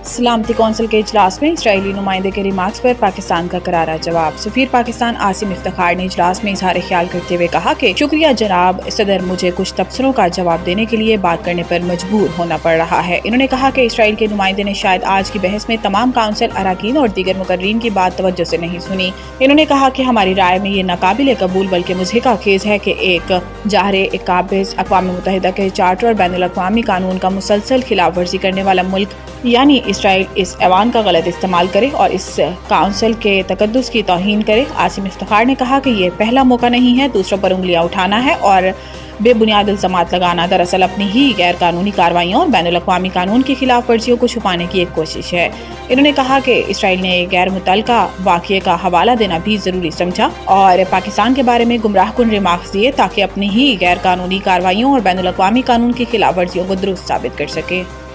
सलामती कौंसिल के इजलास में इसराइली नुमाइंदे के रिमार्क्स पर पाकिस्तान का करारा जवाब। सफीर पाकिस्तान आसिम इफ्तिखार ने इजलास में इजहार ख्याल करते हुए कहा कि शुक्रिया जनाब सदर, मुझे कुछ तबसरों का जवाब देने के लिए बात करने पर मजबूर होना पड़ रहा है। इन्होंने कहा कि इसराइल के नुमाइंदे ने शायद आज की बहस में तमाम काउंसिल अरकान और दीगर मुकर्रीन की बात तवज्जो से नहीं सुनी। इन्होंने कहा कि हमारी राय में ये नाकाबिल कबूल बल्कि मुज़हिका खेज है कि एक जाहिर काबिज अक़वाम मुत्तहिदा के चार्टर और बैनुल अक़वामी कानून का मुसलसल खिलाफ वर्जी करने वाला मुल्क यानी इसराइल इस ऐवान का गलत इस्तेमाल करे और इस काउंसिल के तकद्दुस की तौहीन करे। आसिम इफ्तिखार ने कहा कि ये पहला मौका नहीं है दूसरों पर उंगलियां उठाना है और बेबुनियाद इल्ज़ामात लगाना दरअसल अपनी ही गैर कानूनी कार्रवाइयों और बैनुल अक़वामी कानून की खिलाफ वर्जियों को छुपाने की एक कोशिश है। इन्होंने कहा कि इसराइल ने एक गैर मुतल्लका वाक़ये का हवाला देना भी ज़रूरी समझा और पाकिस्तान के बारे में गुमराहकुन रिमार्क्स दिए ताकि अपनी ही गैर कानूनी कार्रवाइयों और बैनुल अक़वामी कानून की खिलाफ वर्जियों को दुरुस्त साबित कर सके।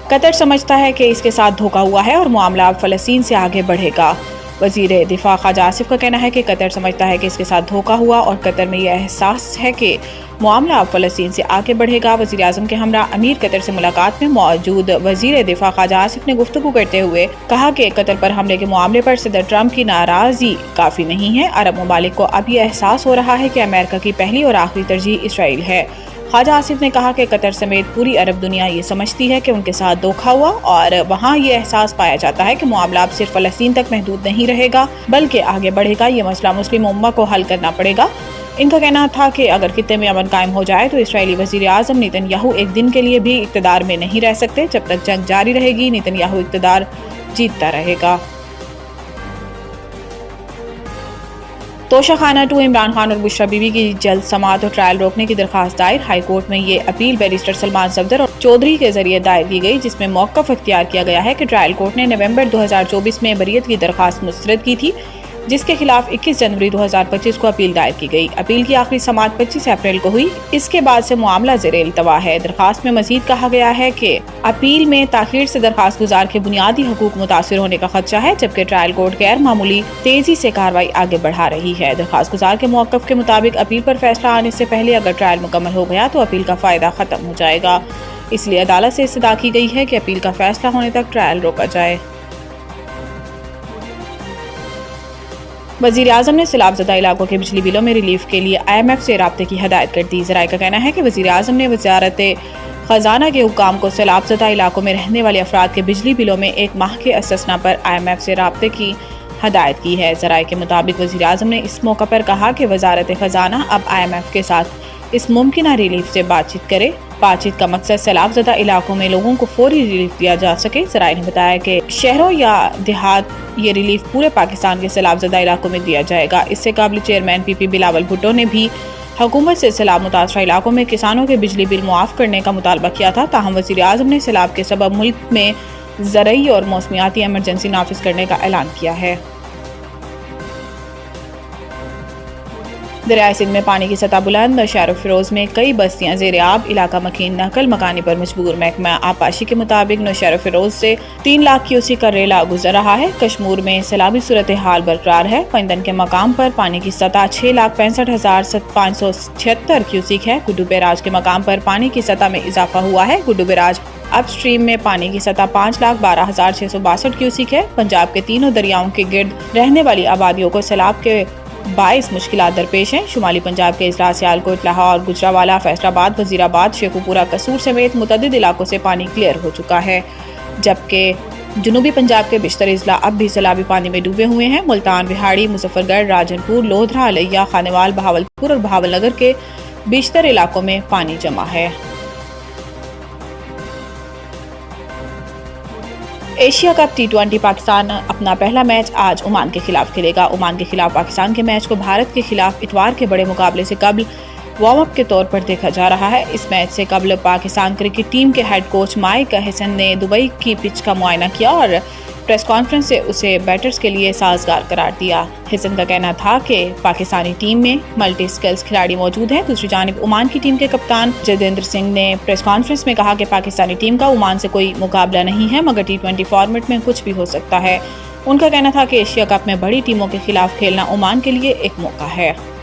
कतर समझता है कि इसके साथ धोखा हुआ है और मामला अब फ़लस्तीन से आगे बढ़ेगा। वज़ीर दिफा ख्वाजा आसिफ का कहना है कि कतर समझता है कि इसके साथ धोखा हुआ और कतर में यह एहसास है कि मामला अब फ़लस्तीन से आगे बढ़ेगा। वज़ीर आज़म के हमरा अमीर कतर से मुलाकात में मौजूद वज़ीर दिफा ख्वाजा आसिफ ने गुफ्तगू करते हुए कहा कि कतर पर हमले के मामले पर सदर ट्रंप की नाराज़गी काफ़ी नहीं है। अरब ममालिक को अब यह एहसास हो रहा है कि अमेरिका की पहली और आखिरी तरजीह इसराइल है। ख्वाजा आसिफ ने कहा कि कतर समेत पूरी अरब दुनिया ये समझती है कि उनके साथ धोखा हुआ और वहाँ ये एहसास पाया जाता है कि मामला अब सिर्फ फ़लस्तीन तक महदूद नहीं रहेगा बल्कि आगे बढ़ेगा। ये मसला मुस्लिम उम्मा को हल करना पड़ेगा। इनका कहना था कि अगर खित्ते में अमन कायम हो जाए तो इसराइली वज़ीर आज़म नेतन्याहू एक दिन के लिए भी इक़्तिदार में नहीं रह सकते। जब तक जंग जारी रहेगी नेतन्याहू इक़्तिदार जीतता रहेगा। तोशाखाना 2 इमरान खान और बुशरा बीबी की जल्द समाअत और ट्रायल रोकने की दरख्वास्त दायर। हाई कोर्ट में ये अपील बैरिस्टर सलमान सफदर और चौधरी के जरिए दायर की गई, जिसमें मौक़िफ़ इख्तियार किया गया है कि ट्रायल कोर्ट ने नवंबर 2024 में बरियत की दरख्वास्त मुस्तरद की थी, जिसके खिलाफ 21 जनवरी 2025 को अपील दायर की गई। अपील की आखिरी समाअत 25 अप्रैल को हुई। इसके बाद से मामला ज़ेरे इल्तवा है। दरख्वास्त में मजीद कहा गया है कि अपील में ताख़ीर से दरख्वास्त गुजार के बुनियादी हकूक मुतासिर होने का खदशा है, जबकि ट्रायल कोर्ट गैर मामूली तेजी से कार्रवाई आगे बढ़ा रही है। दरख्वास्त गुजार के मौक़िफ़ के मुताबिक अपील पर फैसला आने से पहले अगर ट्रायल मुकम्मल हो गया तो अपील का फ़ायदा ख़त्म हो जाएगा। इसलिए अदालत से इस्तदा की गई है कि अपील का फैसला होने तक ट्रायल रोका जाए। वज़ीर आज़म ने सैलाब ज़दा इलाकों के बिजली बिलों में रिलीफ के लिए IMF से राब्ते की हदायत कर दी। ज़राए का कहना है कि वज़ीर आज़म ने वज़ारत ख़जाना के हुक्काम को सैलाब ज़दा इलाकों में रहने वाले अफराद के बिजली बिलों में एक माह के इस्तिस्ना पर IMF से राब्ते की हदायत की है। ज़राए के मुताबिक वज़ीर आज़म ने इस मौका पर कहा कि वज़ारत ख़जाना अब IMF के साथ इस मुमकिन रिलीफ से बातचीत करे। बातचीत का मकसद सैलाब ज़दा इलाकों में लोगों को फौरी रिलीफ दिया जा सके। ज़राए ने बताया कि शहरों या देहात ये रिलीफ पूरे पाकिस्तान के सैलाब ज़दा इलाकों में दिया जाएगा। इससे काबिल चेयरमैन PP बिलावल भुट्टो ने भी हुकूमत से सैलाब मुतासरा इलाकों में किसानों के बिजली बिल मुआफ़ करने का मुतालबा किया था। ताहम वज़ीर आज़म ने सैलाब के सबब मुल्क में ज़रई और मौसमियाती एमरजेंसी नाफिज करने का ऐलान किया है। दरियाए सिंध में पानी की सतह बुलंद। नौशहर फिरोज में कई बस्तियां ज़ेरे आब, इलाका मकीन नकल मकानी पर मजबूर। महकमा आबपाशी के मुताबिक नौशहर फिरोज से 3 लाख क्यूसिक का रेला गुजर रहा है। कश्मीर में सैलाबी सूरत हाल बरकरार है। पैंदन के मकाम पर पानी की सतह 6,65,576 क्यूसिक है। गुड्डू बैराज के मकाम पर पानी की सतह में इजाफा हुआ है। गुड्डू बैराज अप स्ट्रीम में पानी की सतह 5,12,662 क्यूसिक है। पंजाब के तीनों दरियाओं के गिर्द रहने वाली आबादियों को सैलाब के बाईस मुश्किलात दरपेश हैं। शुमाली पंजाब के अजला सियालकोट, लाहौर, गुजरावाला, फैसलाबाद, वजीराबाद, शेखुपुरा, कसूर समेत मुतअद्दिद इलाकों से पानी क्लियर हो चुका है, जबकि जनूबी पंजाब के बिश्तर अजला अब भी सैलाबी पानी में डूबे हुए हैं। मुल्तान, बिहाड़ी, मुजफ्फरगढ़, राजनपुर, लोधरा, अलैया, खानेवाल, बहावलपुर और बहावलनगर के बिश्तर इलाकों में पानी जमा है। एशिया कप T20 पाकिस्तान अपना पहला मैच आज ओमान के खिलाफ खेलेगा। ओमान के खिलाफ पाकिस्तान के मैच को भारत के खिलाफ इतवार के बड़े मुकाबले से कबल वार्म अप के तौर पर देखा जा रहा है। इस मैच से कबल पाकिस्तान क्रिकेट टीम के हेड कोच माइक हैसन ने दुबई की पिच का मुआयना किया और प्रेस कॉन्फ्रेंस से उसे बैटर्स के लिए साजगार करार दिया। हैसन का कहना था कि पाकिस्तानी टीम में मल्टी स्किल्स खिलाड़ी मौजूद हैं। दूसरी जानिब ओमान की टीम के कप्तान जदेंद्र सिंह ने प्रेस कॉन्फ्रेंस में कहा कि पाकिस्तानी टीम का ओमान से कोई मुकाबला नहीं है, मगर T20 फॉर्मेट में कुछ भी हो सकता है। उनका कहना था कि एशिया कप में बड़ी टीमों के खिलाफ खेलना ओमान के लिए एक मौका है।